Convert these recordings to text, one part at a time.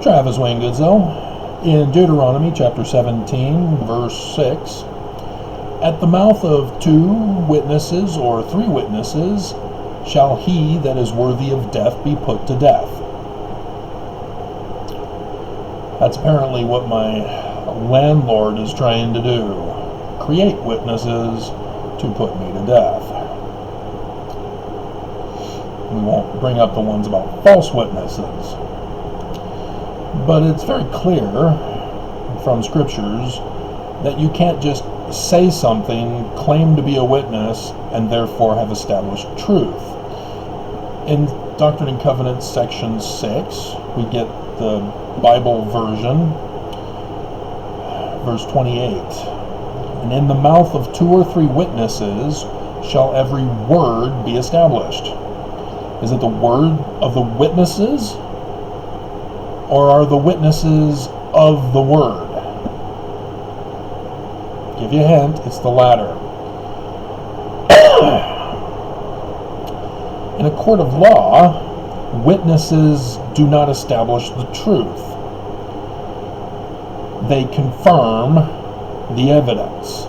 Travis Wayne Goodsell, in Deuteronomy chapter 17, verse 6, at the mouth of 2 witnesses or 3 witnesses shall he that is worthy of death be put to death. That's apparently what my landlord is trying to do. Create witnesses to put me to death. We won't bring up the ones about false witnesses. But it's very clear from scriptures that you can't just say something, claim to be a witness, and therefore have established truth. In Doctrine and Covenants section 6, we get the Bible version, verse 28. And in the mouth of 2 or 3 witnesses shall every word be established. Is it the word of the witnesses, or are the witnesses of the word? Give you a hint, it's the latter. In a court of law, witnesses do not establish the truth. They confirm the evidence.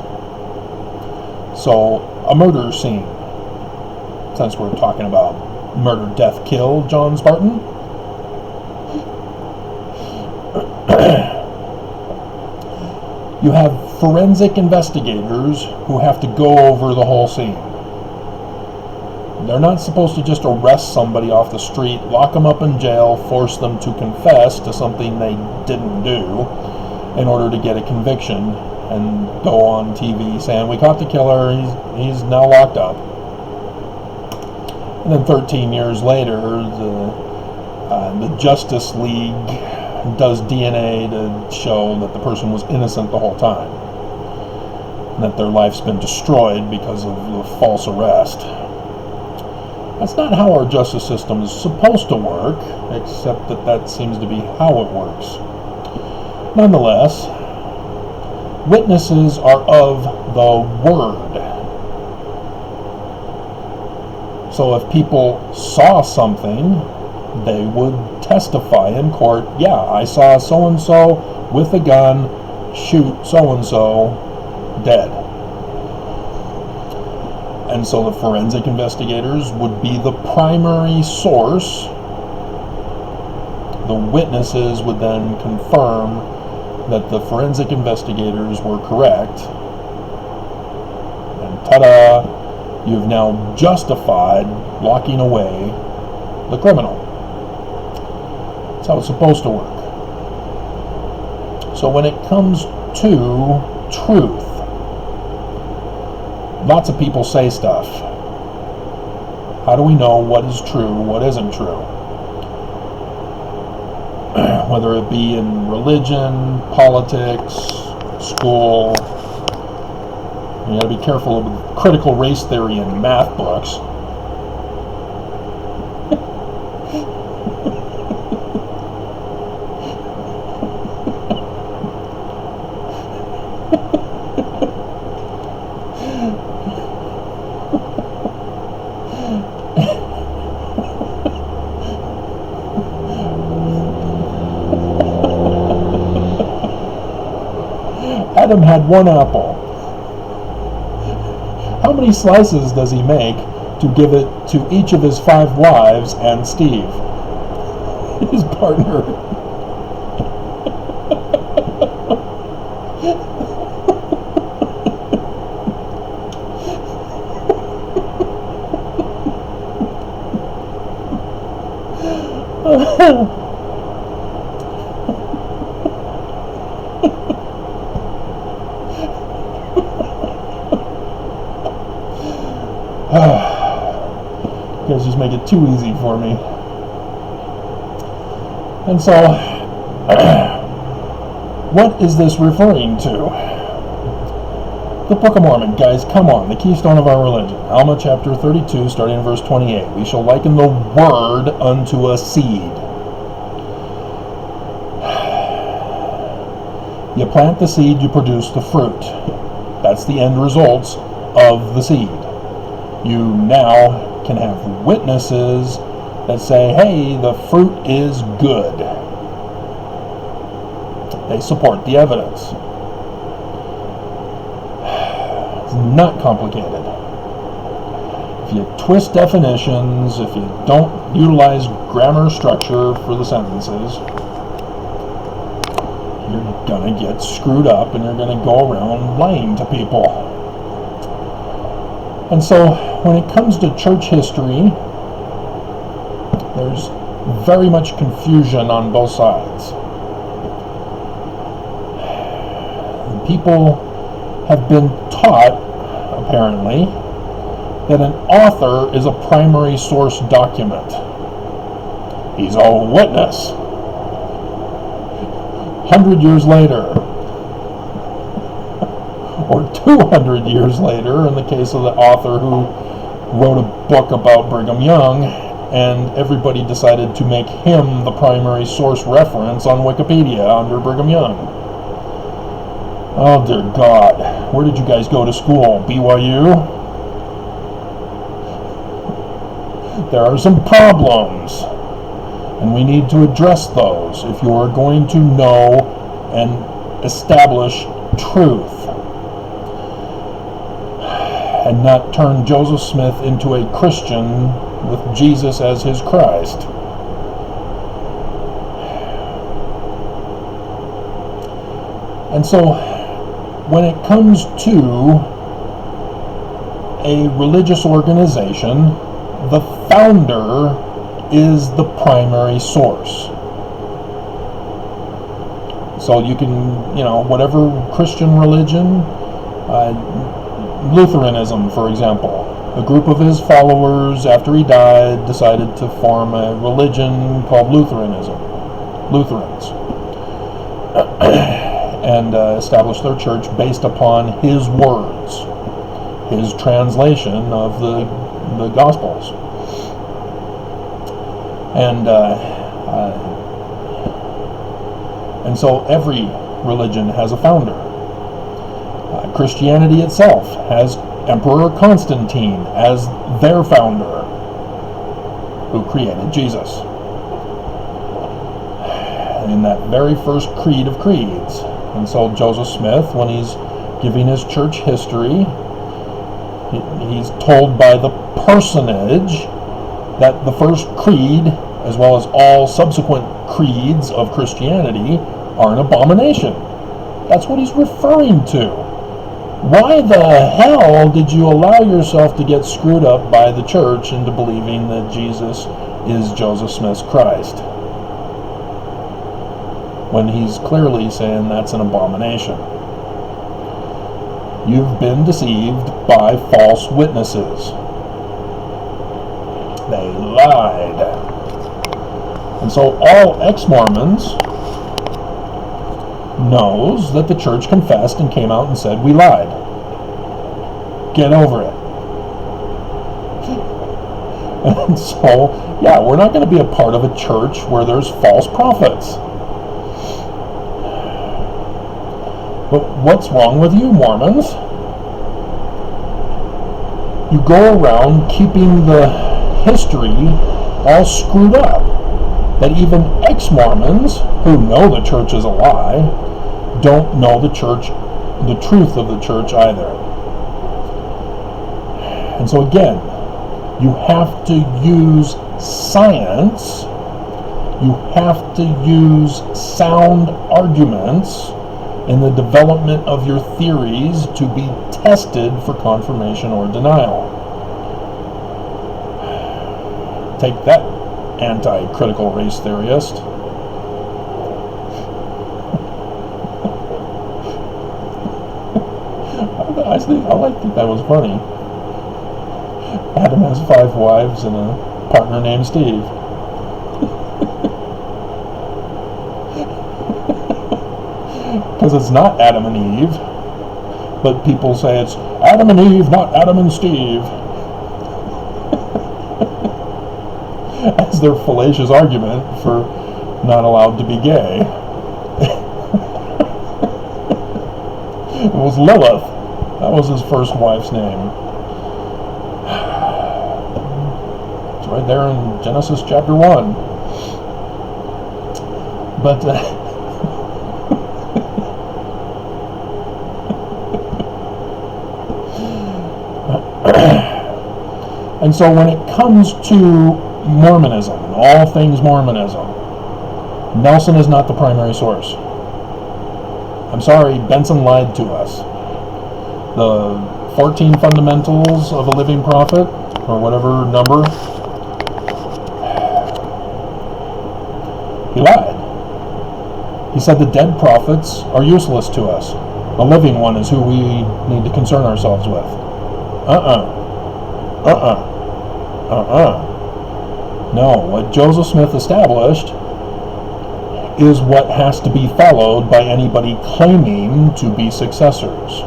So, a murder scene, since we're talking about murder, death, kill, John Spartan, you have forensic investigators who have to go over the whole scene. They're not supposed to just arrest somebody off the street, lock them up in jail, force them to confess to something they didn't do in order to get a conviction, and go on TV saying, we caught the killer, he's now locked up. And then 13 years later, the Justice League does DNA to show that the person was innocent the whole time, and that their life's been destroyed because of the false arrest. That's not how our justice system is supposed to work, except that seems to be how it works. Nonetheless, witnesses are of the word. So if people saw something, they would testify in court, yeah, I saw so-and-so with a gun shoot so-and-so dead. And so the forensic investigators would be the primary source. The witnesses would then confirm that the forensic investigators were correct. And ta-da! You've now justified locking away the criminal. That's how it's supposed to work. So when it comes to truth, lots of people say stuff. How do we know what is true, what isn't true? Whether it be in religion, politics, school. You gotta be careful of critical race theory in math books. Adam had 1 apple. How many slices does he make to give it to each of his 5 wives and Steve, his partner? You guys just make it too easy for me. And so, what is this referring to? The Book of Mormon, guys, come on, the keystone of our religion. Alma chapter 32, starting in verse 28. We shall liken the word unto a seed. You plant the seed, you produce the fruit. That's the end results of the seed. You now can have witnesses that say, hey, the fruit is good. They support the evidence. It's not complicated. If you twist definitions, if you don't utilize grammar structure for the sentences, you're going to get screwed up and you're going to go around lying to people. And so when it comes to church history, there's very much confusion on both sides. People have been taught, apparently, that an author is a primary source document. He's a witness. 100 years later, or 200 years later, in the case of the author who wrote a book about Brigham Young, and everybody decided to make him the primary source reference on Wikipedia under Brigham Young. Oh dear God, where did you guys go to school? BYU? There are some problems, and we need to address those if you are going to know and establish truth, and not turn Joseph Smith into a Christian with Jesus as his Christ. And so, when it comes to a religious organization, the founder is the primary source. So you can, whatever Christian religion, Lutheranism, for example, a group of his followers, after he died, decided to form a religion called Lutherans, and establish their church based upon his words, his translation of the Gospels. And so every religion has a founder. Christianity itself has Emperor Constantine as their founder, who created Jesus. In that very first creed of creeds. And so Joseph Smith, when he's giving his church history, he's told by the personage that the first creed, as well as all subsequent creeds of Christianity, are an abomination. That's what he's referring to. Why the hell did you allow yourself to get screwed up by the church into believing that Jesus is Joseph Smith's Christ, when he's clearly saying that's an abomination? You've been deceived by false witnesses. They lied. And so all ex-Mormons knows that the church confessed and came out and said, we lied. Get over it. And so, yeah, we're not going to be a part of a church where there's false prophets. But what's wrong with you, Mormons? You go around keeping the history all screwed up, that even ex-Mormons, who know the church is a lie, don't know the church, the truth of the church either. And so again, you have to use science, you have to use sound arguments in the development of your theories to be tested for confirmation or denial. Take that, anti-critical race theorist. I think that was funny. Adam has 5 wives and a partner named Steve. Because it's not Adam and Eve, but people say it's Adam and Eve, not Adam and Steve, as their fallacious argument for not allowed to be gay. It was Lilith. That was his first wife's name. It's right there in Genesis chapter 1. But And so when it comes to Mormonism and all things Mormonism, Nelson is not the primary source. I'm sorry, Benson lied to us. The 14 fundamentals of a living prophet, or whatever number, he lied. He said the dead prophets are useless to us. The living one is who we need to concern ourselves with. No, what Joseph Smith established is what has to be followed by anybody claiming to be successors.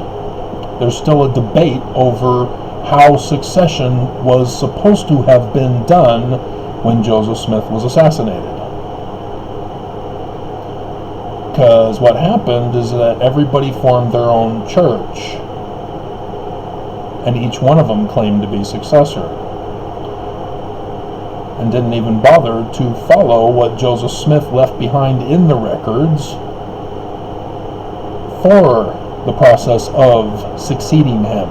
There's still a debate over how succession was supposed to have been done when Joseph Smith was assassinated. Because what happened is that everybody formed their own church, and each one of them claimed to be successor, and didn't even bother to follow what Joseph Smith left behind in the records for the process of succeeding him.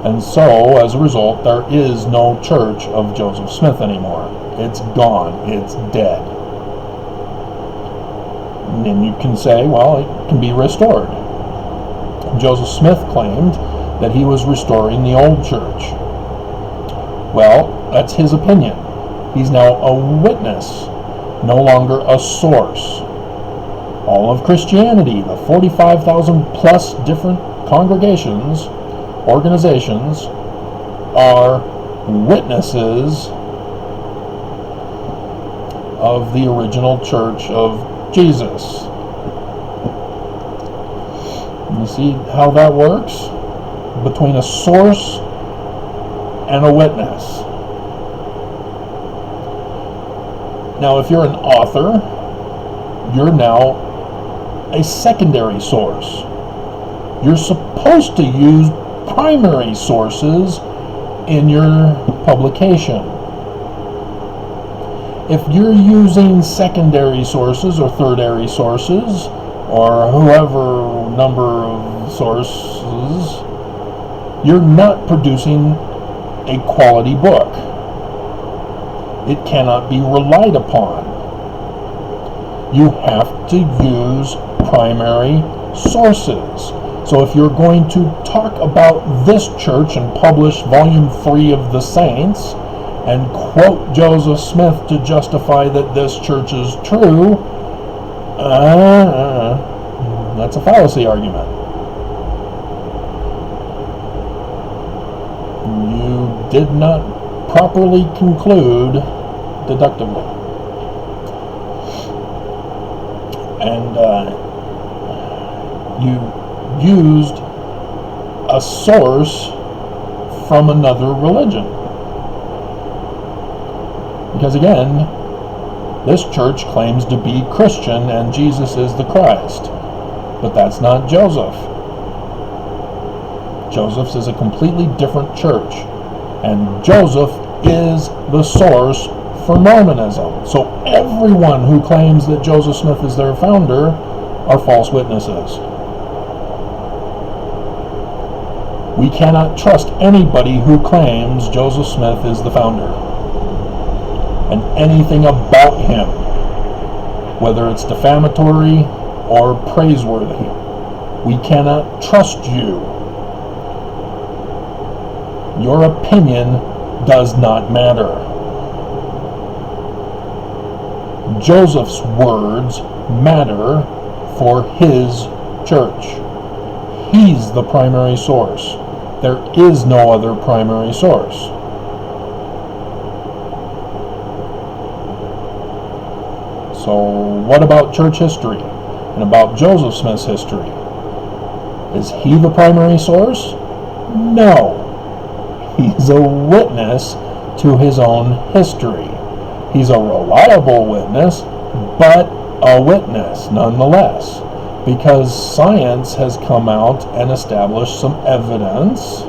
And so, as a result, there is no church of Joseph Smith anymore. It's gone. It's dead. And you can say, well, it can be restored. Joseph Smith claimed that he was restoring the old church. Well, that's his opinion. He's now a witness, no longer a source. All of Christianity, the 45,000 plus different congregations, organizations, are witnesses of the original church of Jesus. You see how that works? Between a source and a witness. Now, if you're an author, you're now a secondary source. You're supposed to use primary sources in your publication. If you're using secondary sources or tertiary sources, or whoever number of sources, you're not producing a quality book. It cannot be relied upon. You have to use primary sources. So if you're going to talk about this church and publish volume 3 of the Saints and quote Joseph Smith to justify that this church is true, that's a fallacy argument. You did not properly conclude deductively. And you used a source from another religion. Because again, this church claims to be Christian and Jesus is the Christ. But that's not Joseph. Joseph's is a completely different church. And Joseph is the source for Mormonism. So everyone who claims that Joseph Smith is their founder are false witnesses. We cannot trust anybody who claims Joseph Smith is the founder. And anything about him, whether it's defamatory or praiseworthy, we cannot trust you. Your opinion does not matter. Joseph's words matter for his church. He's the primary source. There is no other primary source. So what about church history and about Joseph Smith's history? Is he the primary source? No. He's a witness to his own history. He's a reliable witness, but a witness nonetheless, because science has come out and established some evidence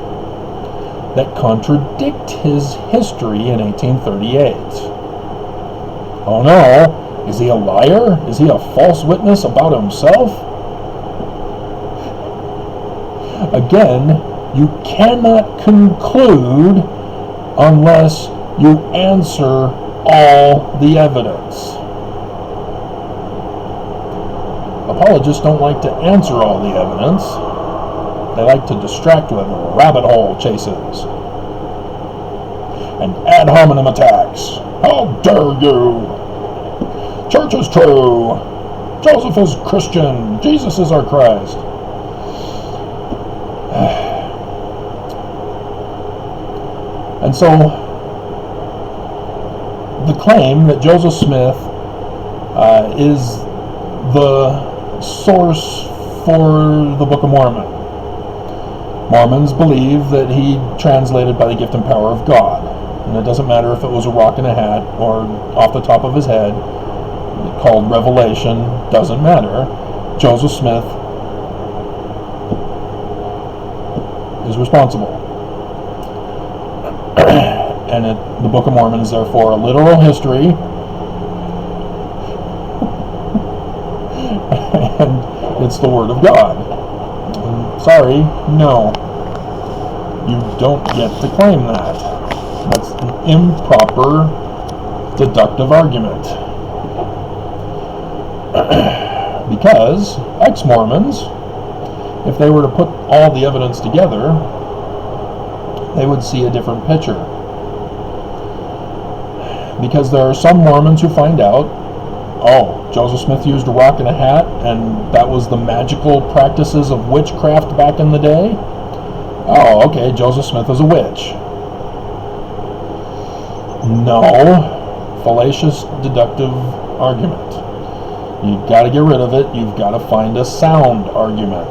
that contradict his history in 1838. Oh no, is he a liar? Is he a false witness about himself? Again, you cannot conclude unless you answer all the evidence. Apologists don't like to answer all the evidence. They like to distract with rabbit hole chases and ad hominem attacks. How dare you? Church is true. Joseph is Christian. Jesus is our Christ. And so, the claim that Joseph Smith is the source for the Book of Mormon. Mormons believe that he translated by the gift and power of God. And it doesn't matter if it was a rock in a hat or off the top of his head, called revelation, doesn't matter. Joseph Smith is responsible. And the Book of Mormon is therefore a literal history, and it's the Word of God. Sorry, no. You don't get to claim that. That's an improper, deductive argument. Because ex-Mormons, if they were to put all the evidence together, they would see a different picture. Because there are some Mormons who find out, oh, Joseph Smith used a rock and a hat, and that was the magical practices of witchcraft back in the day. Oh, okay, Joseph Smith is a witch. No, fallacious, deductive argument. You've got to get rid of it. You've got to find a sound argument.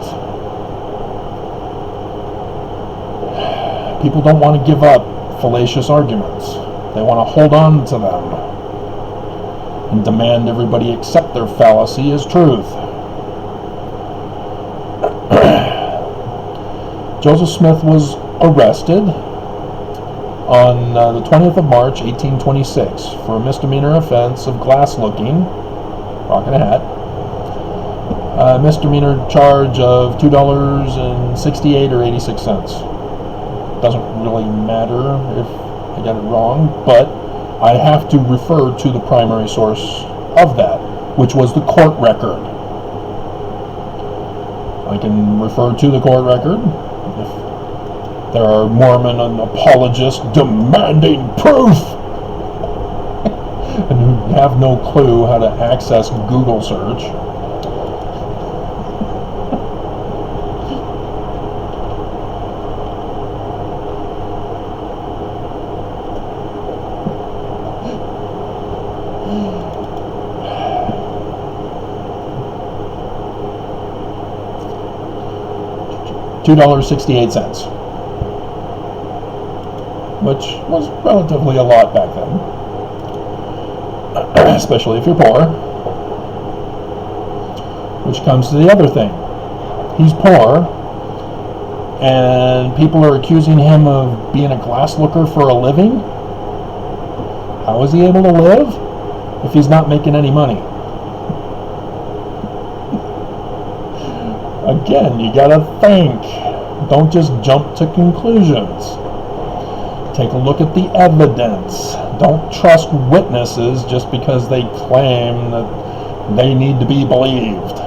People don't want to give up fallacious arguments. They want to hold on to them and demand everybody accept their fallacy as truth. Joseph Smith was arrested on the 20th of March, 1826, for a misdemeanor offense of glass looking, rock and a hat, a misdemeanor charge of $2.68 or 86 cents. Doesn't really matter if I got it wrong, but I have to refer to the primary source of that, which was the court record. I can refer to the court record if there are Mormon and apologists demanding proof and who have no clue how to access Google search. $2.68, which was relatively a lot back then, especially if you're poor. Which comes to the other thing. He's poor, and people are accusing him of being a glass looker for a living. How is he able to live if he's not making any money? Again, you gotta think. Don't just jump to conclusions. Take a look at the evidence. Don't trust witnesses just because they claim that they need to be believed.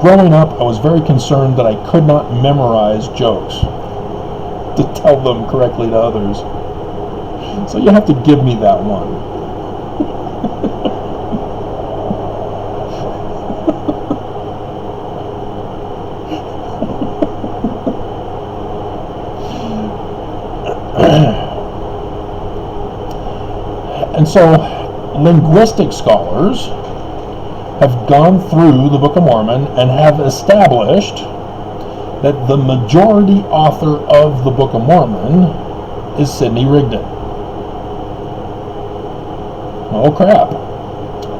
Growing up, I was very concerned that I could not memorize jokes to tell them correctly to others. So you have to give me that one. And so linguistic scholars have gone through the Book of Mormon and have established that the majority author of the Book of Mormon is Sidney Rigdon. Oh crap.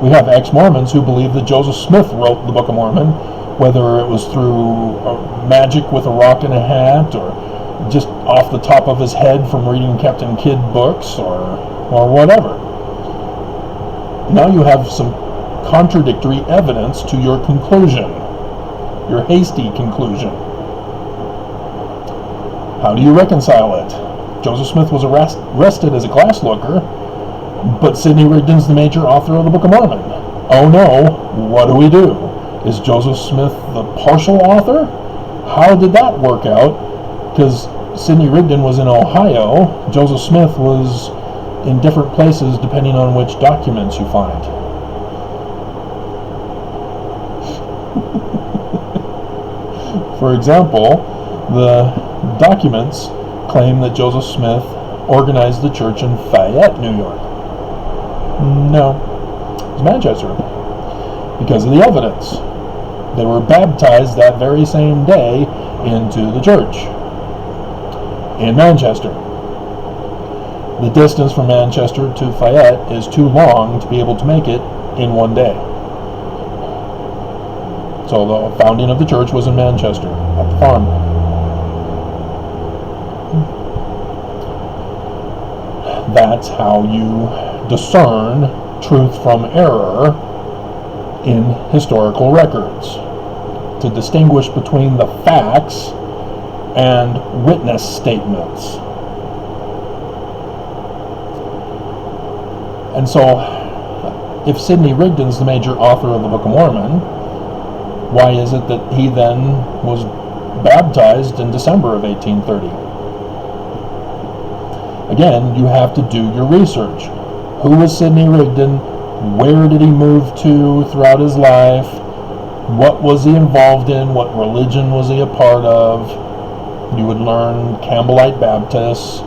We have ex-Mormons who believe that Joseph Smith wrote the Book of Mormon, whether it was through magic with a rock and a hat, or just off the top of his head from reading Captain Kidd books, or whatever. Now you have some contradictory evidence to your conclusion, your hasty conclusion. How do you reconcile it? Joseph Smith was arrested as a glass looker, but Sidney Rigdon's the major author of the Book of Mormon. Oh no, what do? Is Joseph Smith the partial author? How did that work out? Because Sidney Rigdon was in Ohio, Joseph Smith was in different places depending on which documents you find. For example, the documents claim that Joseph Smith organized the church in Fayette, New York. No, it's Manchester, because of the evidence. They were baptized that very same day into the church in Manchester. The distance from Manchester to Fayette is too long to be able to make it in one day. So the founding of the church was in Manchester, at the farm. That's how you discern truth from error in historical records, to distinguish between the facts and witness statements. And so, if Sidney Rigdon's the major author of the Book of Mormon, why is it that he then was baptized in December of 1830? Again, you have to do your research. Who was Sidney Rigdon? Where did he move to throughout his life? What was he involved in? What religion was he a part of? You would learn Campbellite Baptists.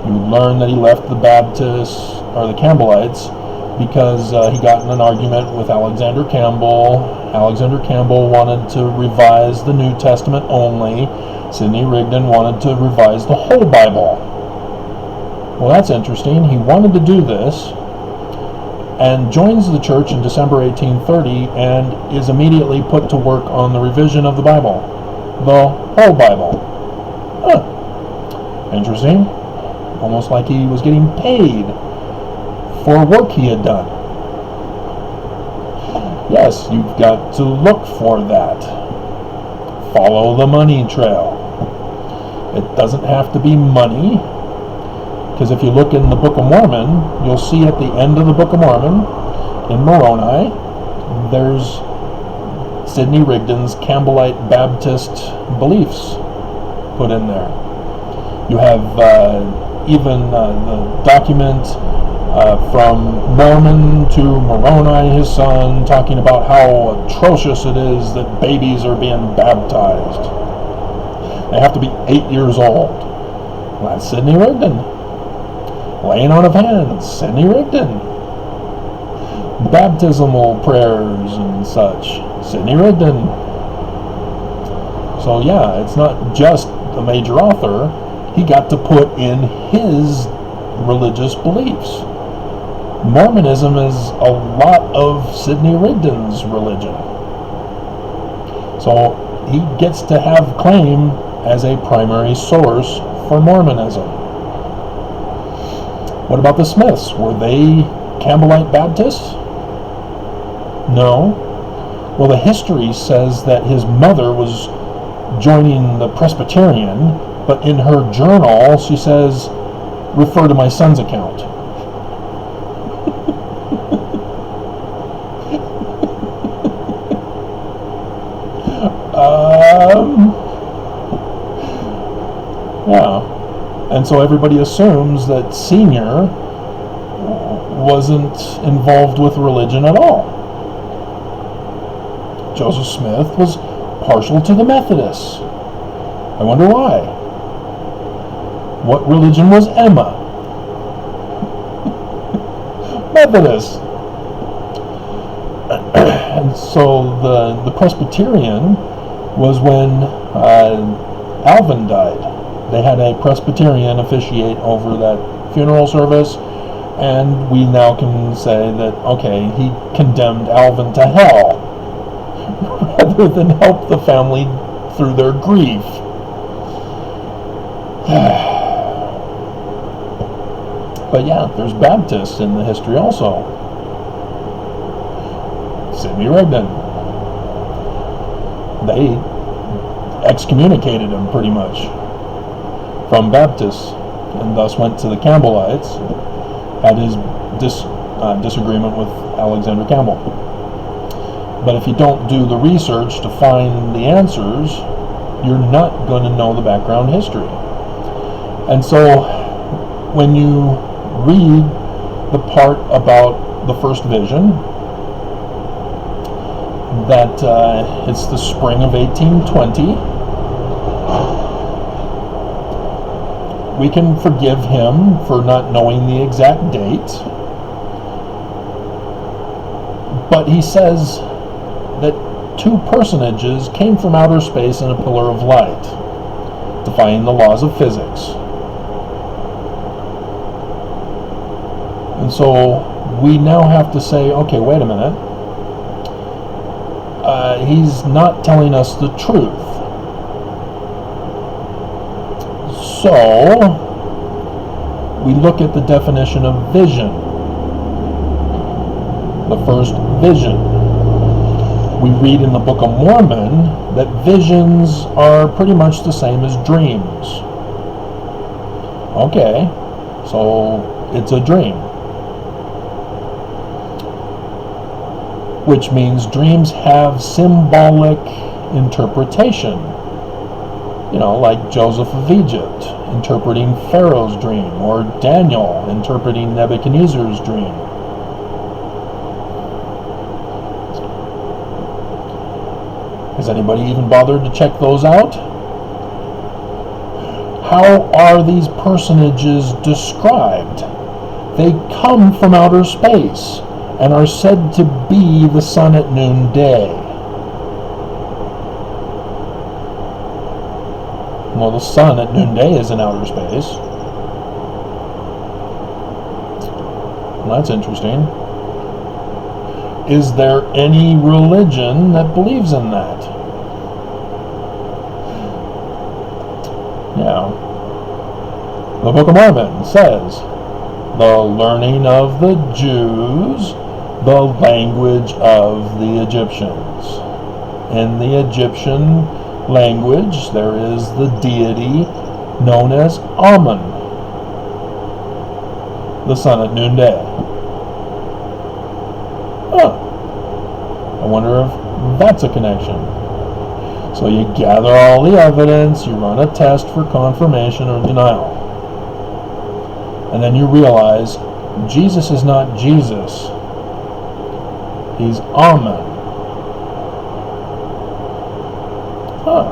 You would learn that he left the Baptists, or the Campbellites, because he got in an argument with Alexander Campbell. Alexander Campbell wanted to revise the New Testament only. Sidney Rigdon wanted to revise the whole Bible. Well, that's interesting. He wanted to do this, and joins the church in December 1830, and is immediately put to work on the revision of the Bible. The whole Bible. Huh. Interesting. Almost like he was getting paid for work he had done. Yes, you've got to look for that. Follow the money trail. It doesn't have to be money, because if you look in the Book of Mormon, you'll see at the end of the Book of Mormon, in Moroni, there's Sidney Rigdon's Campbellite Baptist beliefs put in there. You have even the document from Mormon to Moroni, his son, talking about how atrocious it is that babies are being baptized. They have to be 8 years old. Well, that's Sidney Rigdon. Laying on of hands, Sidney Rigdon. Baptismal prayers and such, Sidney Rigdon. So yeah, it's not just the major author. He got to put in his religious beliefs. Mormonism is a lot of Sidney Rigdon's religion. So he gets to have claim as a primary source for Mormonism. What about the Smiths? Were they Campbellite Baptists? No. Well, the history says that his mother was joining the Presbyterian, but in her journal she says, refer to my son's account. Yeah. And so everybody assumes that Senior wasn't involved with religion at all. Joseph Smith was partial to the Methodists. I wonder why. What religion was Emma? Methodist. And so the Presbyterian was when Alvin died. They had a Presbyterian officiate over that funeral service, and we now can say that, okay, he condemned Alvin to hell rather than help the family through their grief. But yeah, there's Baptists in the history also. Sidney Rigdon. They excommunicated him pretty much from Baptists, and thus went to the Campbellites, had his disagreement with Alexander Campbell. But if you don't do the research to find the answers, you're not going to know the background history. And so when you read the part about the first vision, that it's the spring of 1820, we can forgive him for not knowing the exact date. But he says that two personages came from outer space in a pillar of light, defying the laws of physics. And so we now have to say, okay, wait a minute. He's not telling us the truth. So we look at the definition of vision. The first vision. We read in the Book of Mormon that visions are pretty much the same as dreams. Okay, so it's a dream. Which means dreams have symbolic interpretation. You know, like Joseph of Egypt interpreting Pharaoh's dream, or Daniel interpreting Nebuchadnezzar's dream. Has anybody even bothered to check those out? How are these personages described? They come from outer space and are said to be the sun at noonday. Well, the sun at noonday is in outer space. Well, that's interesting. Is there any religion that believes in that? Yeah. The Book of Mormon says, the learning of the Jews, the language of the Egyptians. In the Egyptian language, there is the deity known as Amun, the sun at noonday. Huh. I wonder if that's a connection. So you gather all the evidence, you run a test for confirmation or denial. And then you realize Jesus is not Jesus. He's Amun. Huh.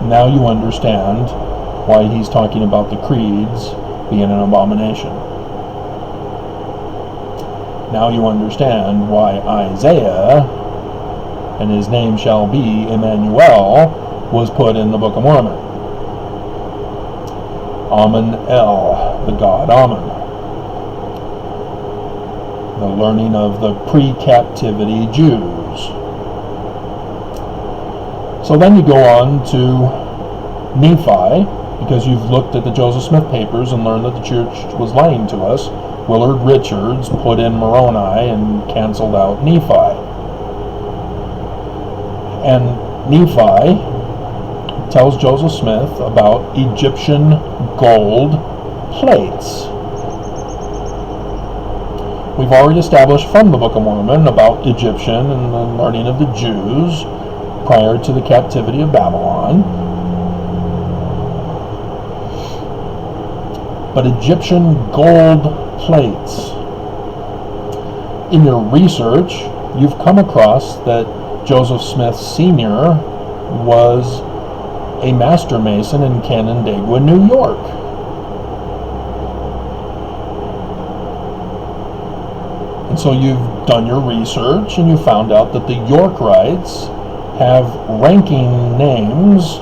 Now you understand why he's talking about the creeds being an abomination. Now you understand why Isaiah, and his name shall be Emmanuel, was put in the Book of Mormon. Amun El, the god Amun. The learning of the pre-captivity Jews. So then you go on to Nephi, because you've looked at the Joseph Smith papers and learned that the church was lying to us. Willard Richards put in Moroni and canceled out Nephi. And Nephi tells Joseph Smith about Egyptian gold plates. We've already established from the Book of Mormon about Egyptian and the learning of the Jews prior to the captivity of Babylon. But Egyptian gold plates. In your research, you've come across that Joseph Smith Sr. was a master mason in Canandaigua, New York. And so you've done your research and you found out that the Yorkites have ranking names,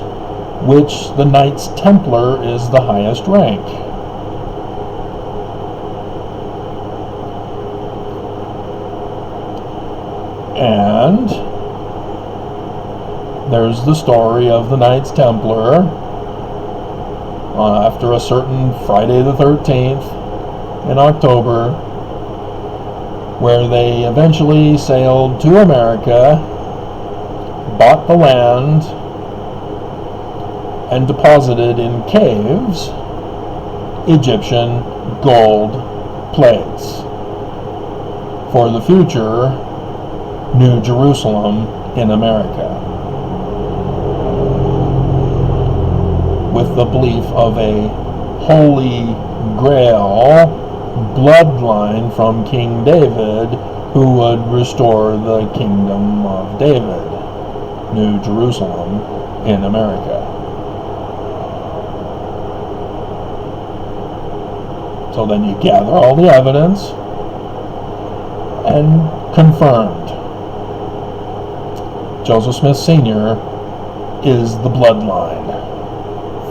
which the Knights Templar is the highest rank. And there's the story of the Knights Templar. After a certain Friday the 13th, in October, where they eventually sailed to America, bought the land, and deposited in caves Egyptian gold plates for the future New Jerusalem in America, with the belief of a holy grail bloodline from King David who would restore the kingdom of David, New Jerusalem in America. So then you gather all the evidence and confirmed. Joseph Smith Sr. is the bloodline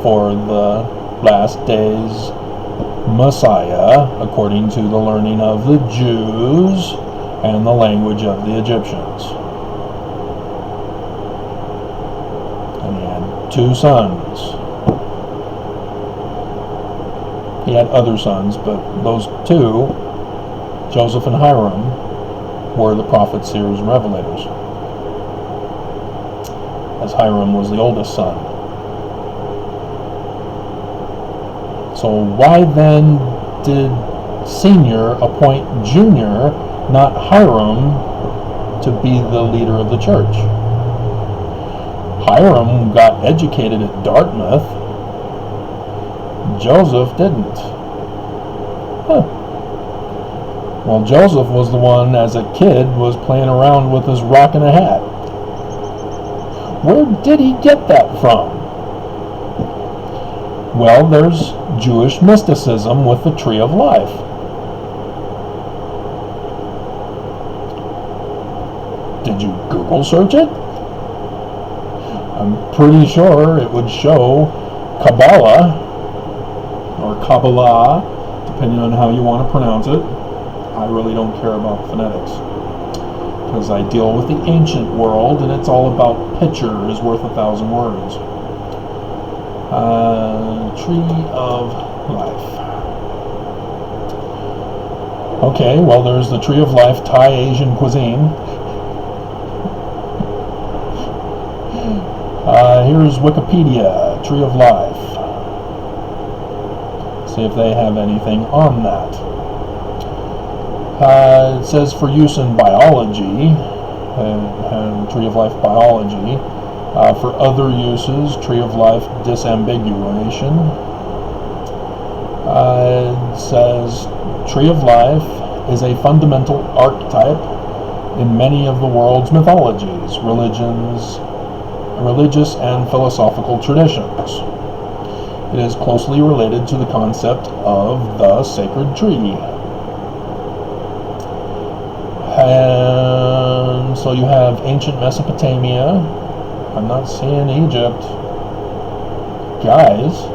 for the last days Messiah, according to the learning of the Jews and the language of the Egyptians. And he had 2 sons. He had other sons, but those 2, Joseph and Hiram, were the prophets, seers, and revelators, as Hiram was the oldest son. So why then did Senior appoint Junior, not Hiram, to be the leader of the church? Hiram got educated at Dartmouth. Joseph didn't. Well, Joseph was the one, as a kid, was playing around with his rock and a hat. Where did he get that from? Well, there's Jewish mysticism with the Tree of Life. Did you Google search it? I'm pretty sure it would show Kabbalah, or Kabbalah, depending on how you want to pronounce it. I really don't care about phonetics, because I deal with the ancient world, and it's all about picture is worth 1,000 words. Tree of Life. Okay, well, there's the Tree of Life Thai Asian cuisine. Here's Wikipedia, Tree of Life. See if they have anything on that. It says for use in biology, Tree of Life biology. For other uses, Tree of Life disambiguation. It says Tree of Life is a fundamental archetype in many of the world's mythologies, religious and philosophical traditions. It is closely related to the concept of the sacred tree. And so you have ancient Mesopotamia. I'm not seeing Egypt. Guys.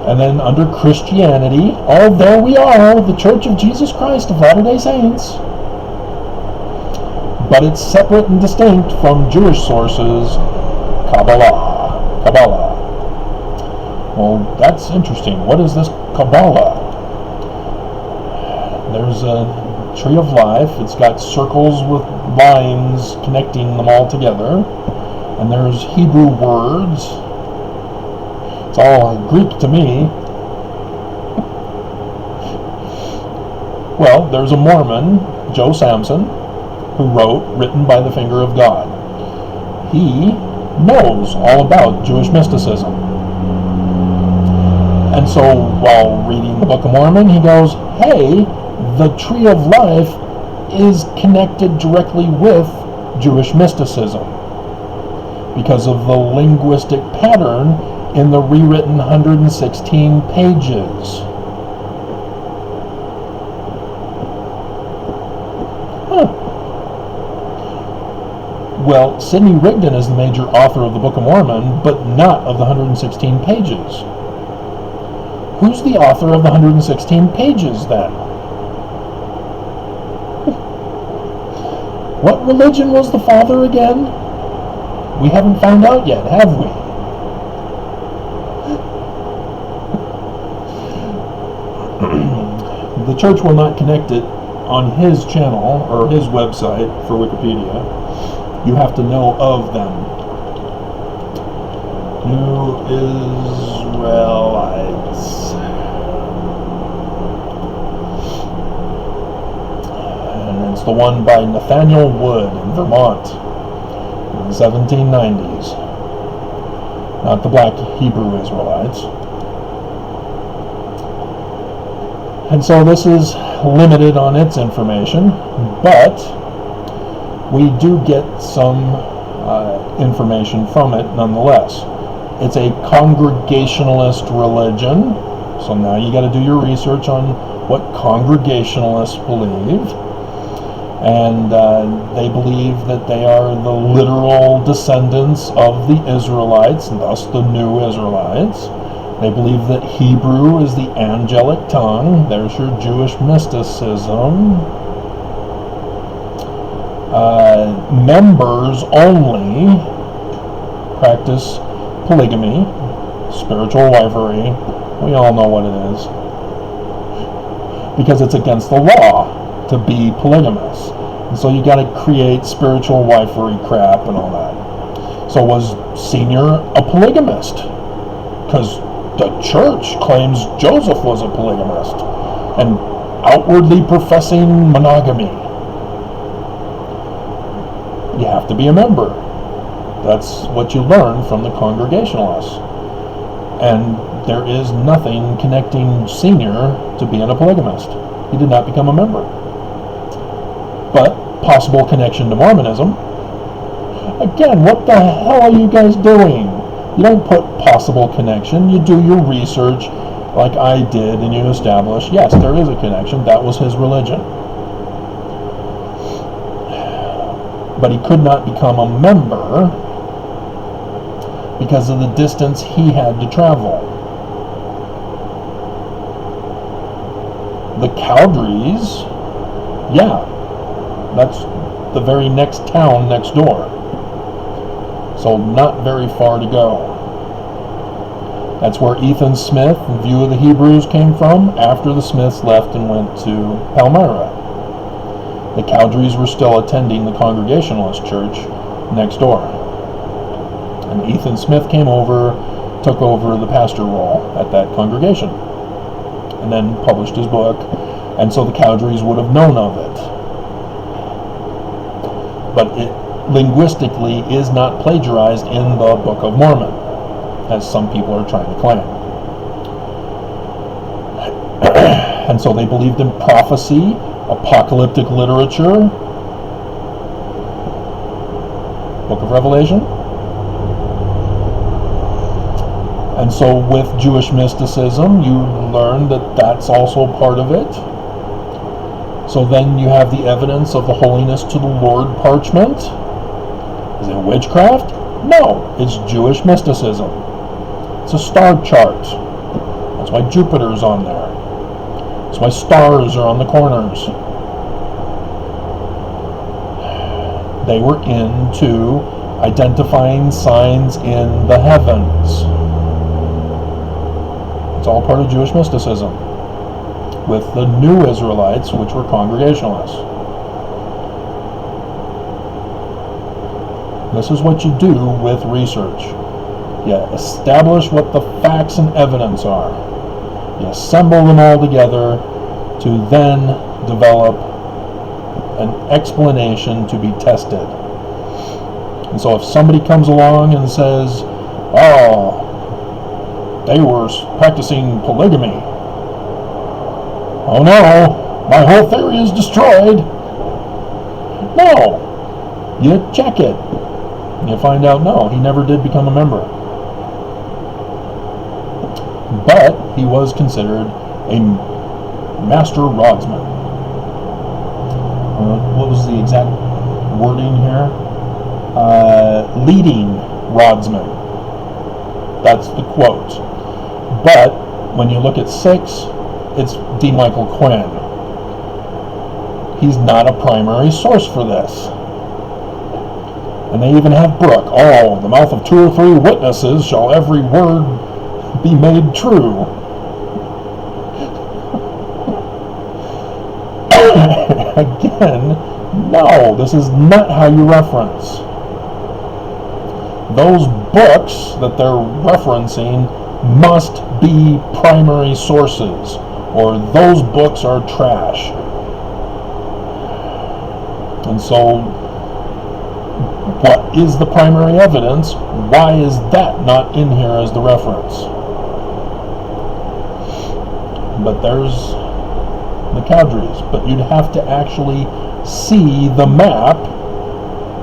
And then under Christianity, oh, there we are, the Church of Jesus Christ of Latter-day Saints. But it's separate and distinct from Jewish sources, Kabbalah. Well, that's interesting. What is this Kabbalah? There's a Tree of Life. It's got circles with lines connecting them all together. And there's Hebrew words. It's all Greek to me. Well, there's a Mormon, Joe Samson, who wrote, written by the finger of God. He knows all about Jewish mysticism. And so while reading the Book of Mormon, he goes, hey, the Tree of Life is connected directly with Jewish mysticism because of the linguistic pattern in the rewritten 116 pages. Well, Sidney Rigdon is the major author of the Book of Mormon, but not of the 116 pages. Who's the author of the 116 pages, then? What religion was the father again? We haven't found out yet, have we? church will not connect it on his channel or his website for Wikipedia. You have to know of them. New Israelites. And it's the one by Nathaniel Wood in Vermont in the 1790s. Not the black Hebrew Israelites. And so this is limited on its information, but we do get some information from it nonetheless. It's a Congregationalist religion, so now you got to do your research on what Congregationalists believe. And they believe that they are the literal descendants of the Israelites, and thus the new Israelites. They believe that Hebrew is the angelic tongue. There's your Jewish mysticism. Members only practice polygamy, spiritual wifery. We all know what it is. Because it's against the law to be polygamous. And so you got to create spiritual wifery crap and all that. So was Senior a polygamist? Because the church claims Joseph was a polygamist and outwardly professing monogamy. You have to be a member. That's what you learn from the Congregationalists. And there is nothing connecting Senior to being a polygamist. He did not become a member. But possible connection to Mormonism. Again, what the hell are you guys doing? You don't put possible connection. You do your research like I did, and you establish, yes, there is a connection. That was his religion. But he could not become a member because of the distance he had to travel. The Cowdreys, yeah, that's the very next town next door. So not very far to go. That's where Ethan Smith and View of the Hebrews came from after the Smiths left and went to Palmyra. The Cowdreys were still attending the Congregationalist church next door. And Ethan Smith came over, took over the pastor role at that congregation, and then published his book, and so the Cowdreys would have known of it. But it linguistically is not plagiarized in the Book of Mormon, as some people are trying to claim. And so they believed in prophecy, apocalyptic literature, Book of Revelation. And so with Jewish mysticism, you learn that that's also part of it. So then you have the evidence of the Holiness to the Lord parchment. Is it witchcraft? No, it's Jewish mysticism. It's a star chart. That's why Jupiter's on there. That's why stars are on the corners. They were into identifying signs in the heavens. It's all part of Jewish mysticism. With the new Israelites, which were Congregationalists. This is what you do with research. You establish what the facts and evidence are. You assemble them all together to then develop an explanation to be tested. And so if somebody comes along and says, oh, they were practicing polygamy. Oh no, my whole theory is destroyed. No, you check it. You find out, no, he never did become a member. But he was considered a master rodsman. What was the exact wording here? Leading rodsman. That's the quote. But when you look at 6, it's D. Michael Quinn. He's not a primary source for this. And they even have Brooke. Oh, the mouth of 2 or 3 witnesses shall every word be made true. Again, no, this is not how you reference. Those books that they're referencing must be primary sources, or those books are trash. And so, what is the primary evidence? Why is that not in here as the reference? But there's the Cowdreys. But you'd have to actually see the map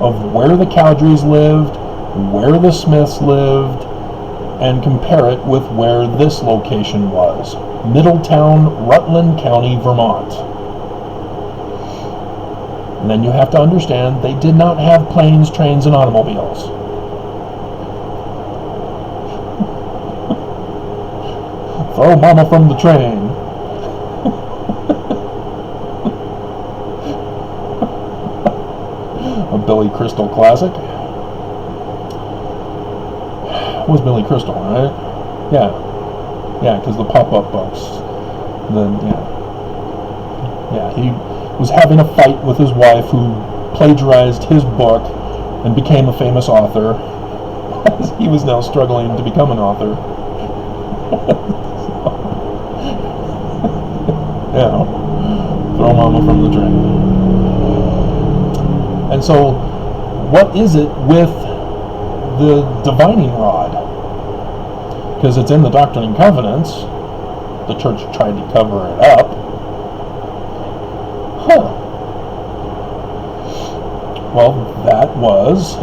of where the Cowdreys lived, where the Smiths lived, and compare it with where this location was. Middletown, Rutland County, Vermont. And then you have to understand they did not have planes, trains, and automobiles. Throw mama from the train. A Billy Crystal classic. It was Billy Crystal, right? Yeah, because the pop-up books. Yeah, he was having a fight with his wife, who plagiarized his book and became a famous author. He was now struggling to become an author. Yeah, throw mama from the train. And so, what is it with the divining rod? Because it's in the Doctrine and Covenants. The church tried to cover it up. Well, that was,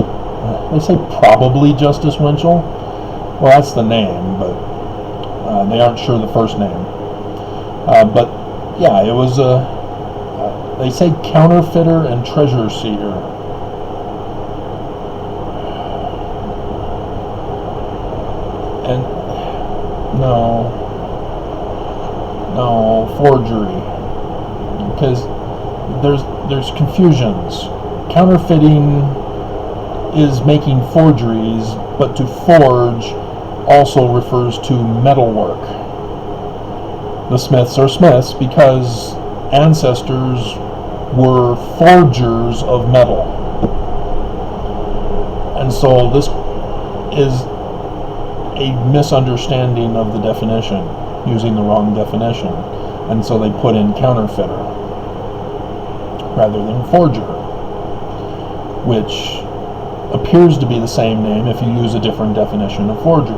they say probably Justice Winchell. Well, that's the name, but they aren't sure the first name. But yeah, it was they say counterfeiter and treasure seeker. And no, forgery. Because there's confusions. Counterfeiting is making forgeries, but to forge also refers to metalwork. The Smiths are Smiths because ancestors were forgers of metal. And so this is a misunderstanding of the definition, using the wrong definition. And so they put in counterfeiter rather than forger, which appears to be the same name if you use a different definition of forgery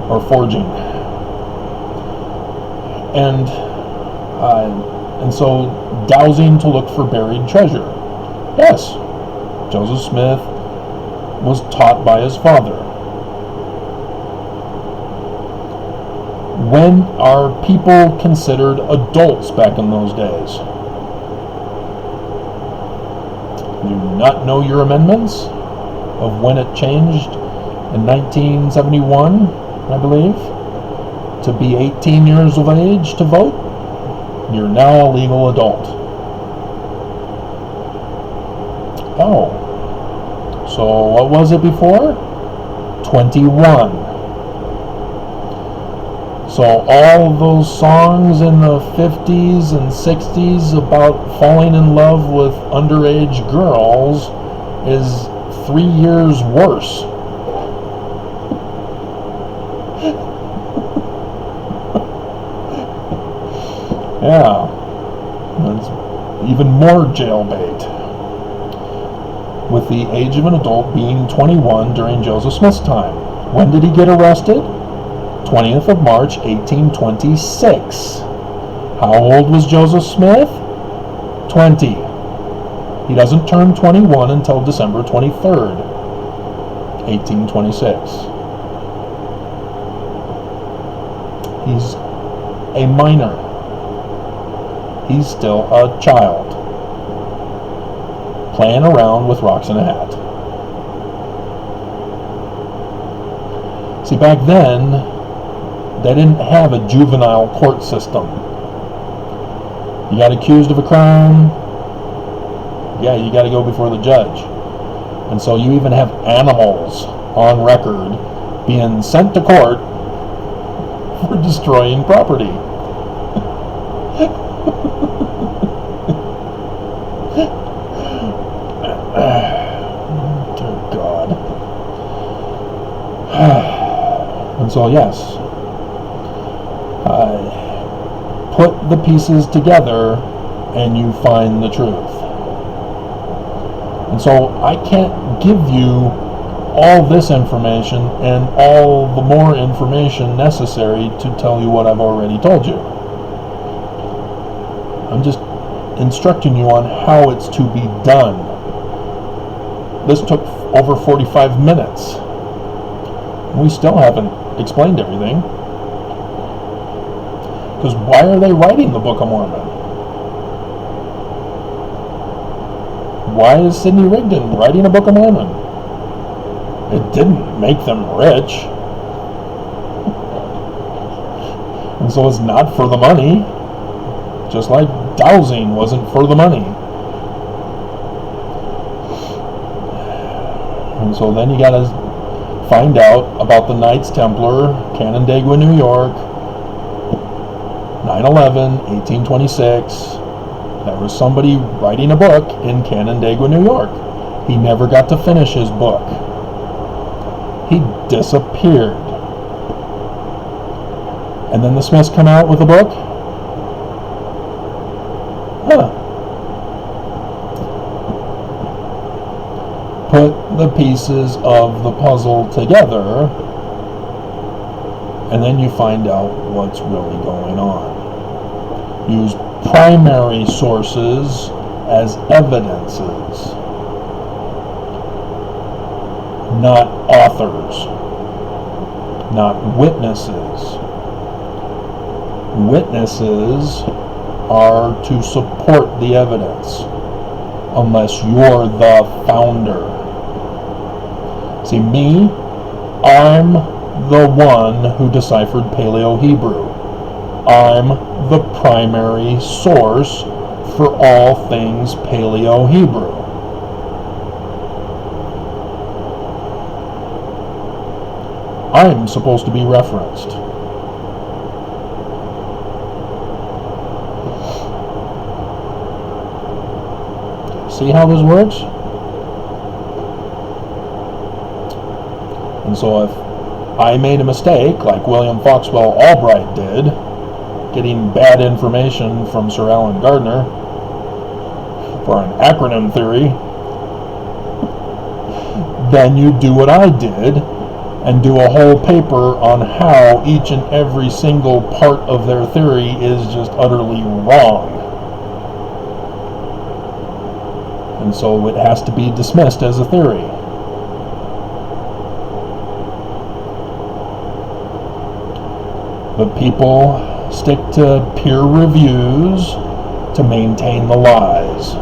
or forging. And so dowsing to look for buried treasure. Yes, Joseph Smith was taught by his father. When are people considered adults back in those days? Do you not know your amendments of when it changed in 1971, I believe, to be 18 years of age to vote? You're now a legal adult. Oh, so what was it before? 21. So all of those songs in the 50s and 60s about falling in love with underage girls is 3 years worse. Yeah, that's even more jailbait. With the age of an adult being 21 during Joseph Smith's time. When did he get arrested? 20th of March, 1826. How old was Joseph Smith? 20. He doesn't turn 21 until December 23rd, 1826. He's a minor. He's still a child, playing around with rocks in a hat. See, back then, they didn't have a juvenile court system. You got accused of a crime, yeah, you got to go before the judge. And so you even have animals on record being sent to court for destroying property. And so, yes, put the pieces together and you find the truth. And so I can't give you all this information and all the more information necessary to tell you what I've already told you. I'm just instructing you on how it's to be done. This took over 45 minutes. We still haven't explained everything. Because why are they writing the Book of Mormon? Why is Sidney Rigdon writing a Book of Mormon? It didn't make them rich. And so it's not for the money. Just like dowsing wasn't for the money. And so then you gotta find out about the Knights Templar, Canandaigua, New York, 9/11, 1826. There was somebody writing a book in Canandaigua, New York. He never got to finish his book. He disappeared. And then the Smiths come out with a book? Huh. Put the pieces of the puzzle together, and then you find out what's really going on. Use primary sources as evidences, not authors, not witnesses. Witnesses are to support the evidence, unless you're the founder. See, me, I'm the one who deciphered Paleo-Hebrew. I'm the primary source for all things Paleo-Hebrew. I'm supposed to be referenced. See how this works? And so if I made a mistake, like William Foxwell Albright did, getting bad information from Sir Alan Gardner for an acronym theory, then you do what I did and do a whole paper on how each and every single part of their theory is just utterly wrong. And so it has to be dismissed as a theory. But people stick to peer reviews to maintain the lies.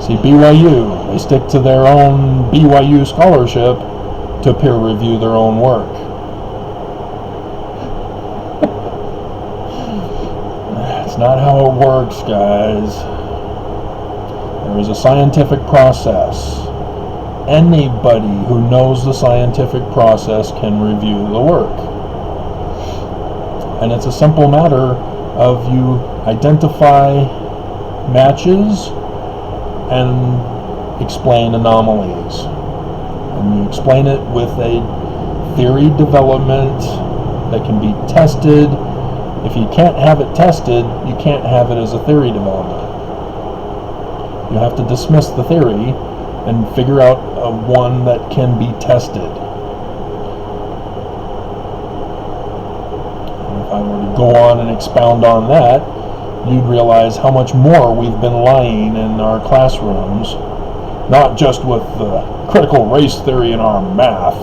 See, BYU, they stick to their own BYU scholarship to peer review their own work. That's not how it works, guys. There is a scientific process. Anybody who knows the scientific process can review the work. And it's a simple matter of you identify matches and explain anomalies. And you explain it with a theory development that can be tested. If you can't have it tested, you can't have it as a theory development. You have to dismiss the theory and figure out one that can be tested. And if I were to go on and expound on that, you'd realize how much more we've been lying in our classrooms, not just with the critical race theory in our math,